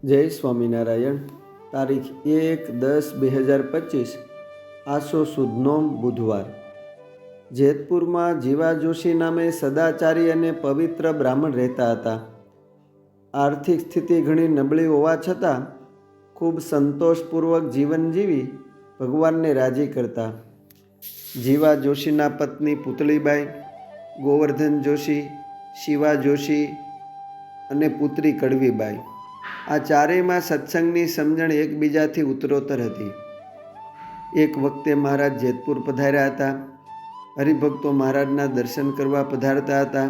જય સ્વામિનારાયણ. તારીખ 1-10-2025 આસો સુદનોમ બુધવાર. જેતપુરમાં જીવા જોશી નામે સદાચારી અને પવિત્ર બ્રાહ્મણ રહેતા હતા. આર્થિક સ્થિતિ ઘણી નબળી હોવા છતાં ખૂબ સંતોષપૂર્વક જીવન જીવી ભગવાનને રાજી કરતા. જીવા જોશીના પત્ની પુતળીબાઈ, ગોવર્ધન જોશી, શિવા જોશી અને પુત્રી કડવીબાઈ, આ ચારેયમાં સત્સંગની સમજણ એકબીજાથી ઉત્તરોત્તર હતી. એક વખતે મહારાજ જેતપુર પધાર્યા હતા. હરિભક્તો મહારાજના દર્શન કરવા પધારતા હતા.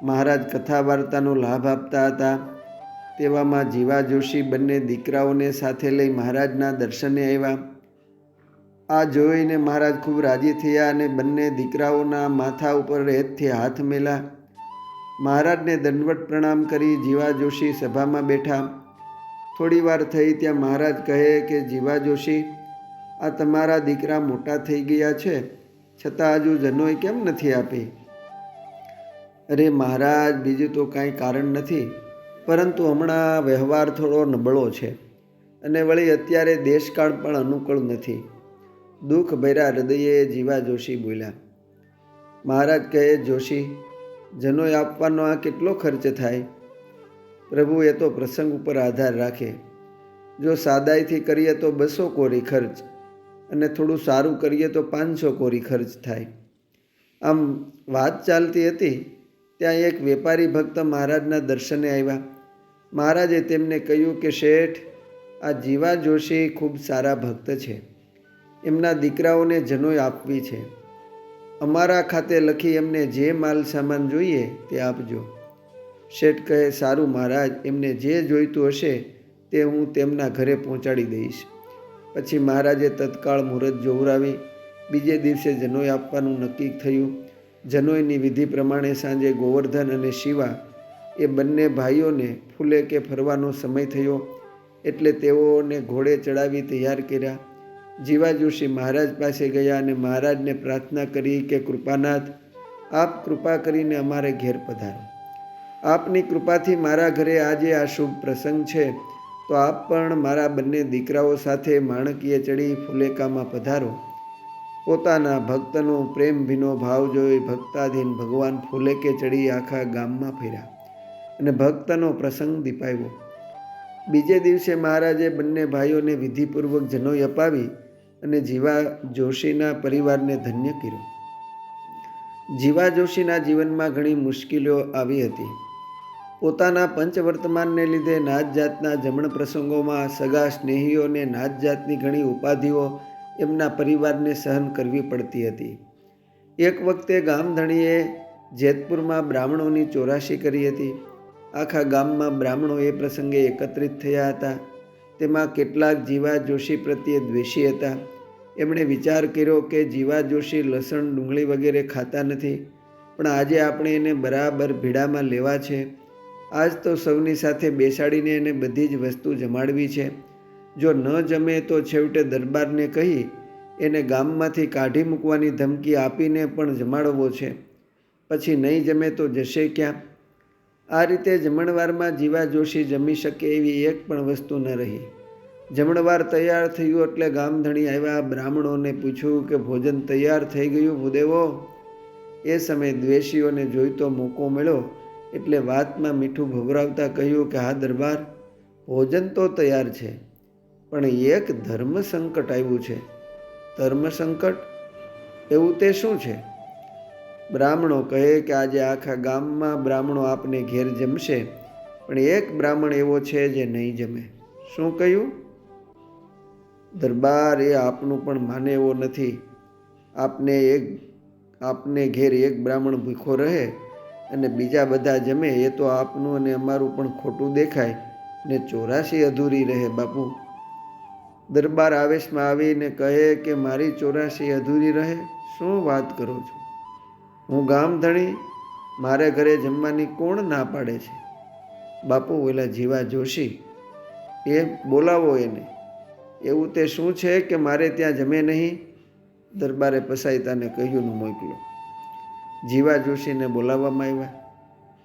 મહારાજ કથા વાર્તાનો લાભ આપતા હતા. તેવામાં જીવા જોશી બંને દીકરાઓને સાથે લઈ મહારાજના દર્શને આવ્યા. આ જોઈને મહારાજ ખૂબ રાજી થયા અને બંને દીકરાઓના માથા ઉપર હેતથી હાથ મેલા. મહારાજને દંડવત પ્રણામ કરી જીવા જોશી સભામાં બેઠા. થોડી વાર થઈ ત્યાં મહારાજ કહે કે જીવા જોશી, આ તમારા દીકરા મોટા થઈ ગયા છે, છતાં હજુ જનોઈ કેમ નથી આપી? અરે મહારાજ, બીજું તો કાંઈ કારણ નથી, પરંતુ હમણાં વ્યવહાર થોડો નબળો છે અને વળી અત્યારે દેશકાળ પણ અનુકૂળ નથી. દુઃખ ભર્યા હૃદયે જીવા જોશી બોલ્યા. મહારાજ કહે, જોશી, જનોઈ આપવાનો આ કેટલો ખર્ચ થાય? પ્રભુ, એ તો પ્રસંગ ઉપર આધાર રાખે. જો સાદાઈથી કરીએ તો 200 કોરી ખર્ચ, અને થોડું સારું કરીએ તો 500 કોરી ખર્ચ થાય. આમ વાત ચાલતી હતી ત્યાં એક વેપારી ભક્ત મહારાજના દર્શને આવ્યા. મહારાજે તેમને કહ્યું કે શેઠ, આ જીવા જોશી ખૂબ સારા ભક્ત છે. એમના દીકરાઓને જનોઈ આપવી છે. અમારા ખાતે લખી એમને જે માલ સામાન જોઈએ તે આપજો. શેઠ કહે, સારું મહારાજ, એમને જે જોઈતું હશે તે હું તેમના ઘરે પહોંચાડી દઈશ. પછી મહારાજે તત્કાળ મુહૂર્ત જોવરાવી બીજે દિવસે જનોઈ આપવાનું નક્કી થયું. જનોઈની વિધિ પ્રમાણે સાંજે ગોવર્ધન અને શિવા એ બંને ભાઈઓને ફૂલે કે ફરવાનો સમય થયો એટલે તેઓને ઘોડે ચડાવી તૈયાર કર્યા. જીવા જોશી મહારાજ પાસે ગયા અને મહારાજને પ્રાર્થના કરી કે કૃપાનાથ, આપ કૃપા કરીને અમારે ઘેર પધારો. આપની કૃપાથી મારા ઘરે આજે આ શુભ પ્રસંગ છે, તો આપ પણ મારા બંને દીકરાઓ સાથે માણકીએ ચડી ફુલેકામાં પધારો. પોતાના ભક્તનો પ્રેમ ભીનો ભાવ જોઈ ભક્તાધીન ભગવાન ફુલેકે ચડી આખા ગામમાં ફર્યા અને ભક્તનો પ્રસંગ દીપાવ્યો. બીજે દિવસે મહારાજે બંને ભાઈઓને વિધિપૂર્વક જનોઈ અપાવી અને જીવા જોશીના પરિવારને ધન્ય કર્યો. જીવા જોશીના જીવનમાં ઘણી મુશ્કેલીઓ આવી હતી. પોતાના પંચવર્તમાનને લીધે નાત જાતના જમણ પ્રસંગોમાં સગા સ્નેહીઓને નાત જાતની ઘણી ઉપાધિઓ એમના પરિવારને સહન કરવી પડતી હતી. એક વખતે ગામધણીએ જેતપુરમાં બ્રાહ્મણોની ચોરાશી કરી હતી. આખા ગામમાં બ્રાહ્મણો એ પ્રસંગે એકત્રિત થયા હતા. તેમાં કેટલાક જીવા જોશી પ્રત્યે દ્વેષી હતા. એમણે વિચાર કર્યો કે જીવા જોશી લસણ ડુંગળી વગેરે ખાતા નથી, પણ આજે આપણે એને બરાબર ભીડામાં લેવા છે. આજ તો સૌની સાથે બેસાડીને એને બધી જ વસ્તુ જમાડવી છે. જો ન જમે તો છેવટે દરબારને કહી એને ગામમાંથી કાઢી મૂકવાની ધમકી આપીને પણ જમાડવો છે. પછી નહીં જમે તો જશે ક્યાં? આ રીતે જમણવારમાં જીવા જોશી જમી શકે એવી એક પણ વસ્તુ ન રહી. જમણવાર તૈયાર થયું એટલે ગામધણી આવ્યા. બ્રાહ્મણોને પૂછ્યું કે ભોજન તૈયાર થઈ ગયું ભૂદેવો? એ સમયે દ્વેષીઓને જોઈતો મોકો મળ્યો એટલે વાતમાં મીઠું ભભરાવતા કહ્યું કે હા દરબાર, ભોજન તો તૈયાર છે, પણ એક ધર્મ સંકટ આવ્યું છે. ધર્મ સંકટ? એવું તે શું છે? બ્રાહ્મણો કહે કે આજે આખા ગામમાં બ્રાહ્મણો આપને ઘેર જમશે, પણ એક બ્રાહ્મણ એવો છે જે નહીં જમે. શું કહ્યું? દરબાર, એ આપનું પણ માને એવો નથી. આપને ઘેર એક બ્રાહ્મણ ભૂખો રહે અને બીજા બધા જમે એ તો આપનું અને અમારું પણ ખોટું દેખાય ને ચોરાશી અધૂરી રહે બાપુ. દરબાર આવેશમાં આવીને કહે કે મારી ચોરાશી અધૂરી રહે? શું વાત કરો છો? હું ગામધણી, મારે ઘરે જમવાની કોણ ના પાડે છે? બાપુ, ઓલા જીવા જોશી એ બોલાવો એને. એવું તે શું છે કે મારે ત્યાં જમે નહીં? દરબારે પસાયતાને કહ્યું મોકલો. જીવા જોશીને બોલાવવામાં આવ્યા.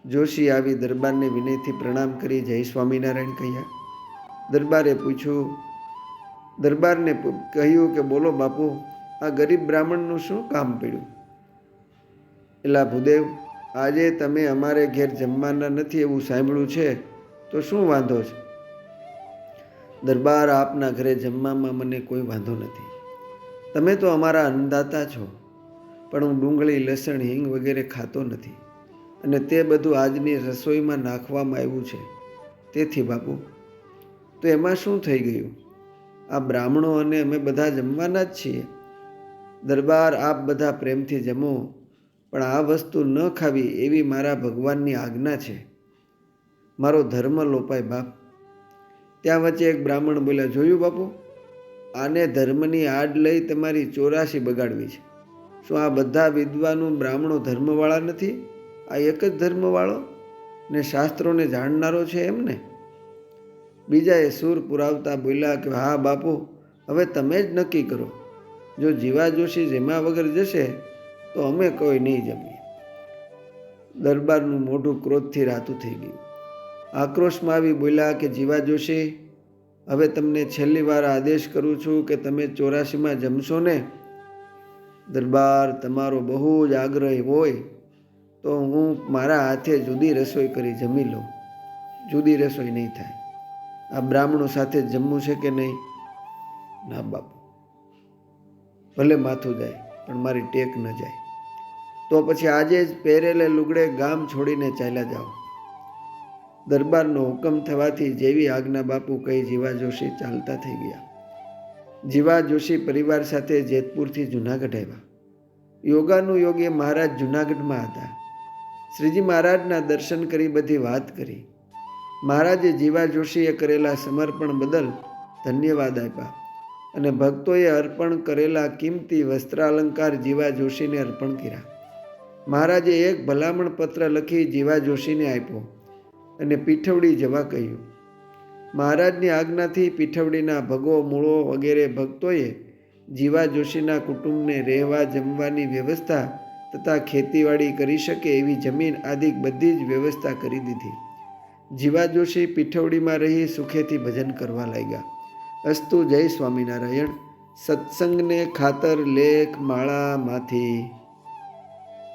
જોશી આવી દરબારને વિનયથી પ્રણામ કરી જય સ્વામિનારાયણ કહ્યા. દરબારને કહ્યું કે બોલો બાપુ, આ ગરીબ બ્રાહ્મણનું શું કામ પડ્યું? એલા ભૂદેવ, આજે તમે અમારે ઘેર જમવાના નથી એવું સાંભળ્યું છે, તો શું વાંધો છે? દરબાર, આપના ઘરે જમવામાં મને કોઈ વાંધો નથી. તમે તો અમારા અન્નદાતા છો, પણ હું ડુંગળી, લસણ, હિંગ વગેરે ખાતો નથી, અને તે બધું આજની રસોઈમાં નાખવામાં આવ્યું છે. તેથી બાપુ, તો એમાં શું થઈ ગયું? આ બ્રાહ્મણો અને અમે બધા જમવાના જ છીએ. દરબાર, આપ બધા પ્રેમથી જમો, પણ આ વસ્તુ ન ખાવી એવી મારા ભગવાનની આજ્ઞા છે. મારો ધર્મ લોપાય બાપ. ત્યાં વચ્ચે એક બ્રાહ્મણ બોલ્યા, જોયું બાપુ, આને ધર્મની આડ લઈ તમારી 84 બગાડવી છે. શું આ બધા વિદ્વાનો બ્રાહ્મણો ધર્મવાળા નથી? આ એક જ ધર્મવાળો ને શાસ્ત્રોને જાણનારો છે એમને? બીજાએ સૂર પુરાવતા બોલ્યા કે હા બાપુ, હવે તમે જ નક્કી કરો. જો જીવા જોશી જમ્યા વગર જશે તો અમે કોઈ નહીં જમીએ. દરબારનું મોઢું ક્રોધથી રાતું થઈ ગયું. આક્રોશમાં આવી બોલ્યા કે જીવા જોશી, હવે તમને છેલ્લી વાર આદેશ કરું છું કે તમે 84માં જમશો ને? દરબાર, તમારો બહુ જ આગ્રહ હોય તો હું મારા હાથે જુદી રસોઈ કરી જમી લઉં. જુદી રસોઈ નહીં થાય. આ બ્રાહ્મણો સાથે જમવું છે કે નહીં? ના બાપુ, ભલે માથું જાય પણ મારી ટેક ન જાય. તો પછી આજે જ પહેરેલે લુગડે ગામ છોડીને ચાલ્યા જાઓ. દરબારનો હુકમ થવાથી જેવી આજ્ઞા બાપુ કહી જીવા જોશી ચાલતા થઈ ગયા. જીવા જોશી પરિવાર સાથે જેતપુરથી જૂનાગઢ આવ્યા. યોગાનુયોગી મહારાજ જૂનાગઢમાં હતા. શ્રીજી મહારાજના દર્શન કરી બધી વાત કરી. મહારાજે જીવા જોશીએ કરેલા સમર્પણ બદલ ધન્યવાદ આપ્યા અને ભક્તોએ અર્પણ કરેલા કિંમતી વસ્ત્રાલંકાર જીવા જોશીને અર્પણ કર્યા. મહારાજે એક ભલામણ પત્ર લખી જીવા જોશીને આપ્યો અને પીઠવડી જવા કહ્યું. મહારાજની આજ્ઞાથી પીઠવડીના ભગો, મૂળો વગેરે ભક્તોએ જીવા જોશીના કુટુંબને રહેવા જમવાની વ્યવસ્થા તથા ખેતીવાડી કરી શકે એવી જમીન આદિ બધી જ વ્યવસ્થા કરી દીધી. જીવા જોશી પીઠવડીમાં રહી સુખેથી ભજન કરવા લાગ્યા. અસ્તુ. જય સ્વામિનારાયણ. સત્સંગને ખાતર લેખ માળામાંથી.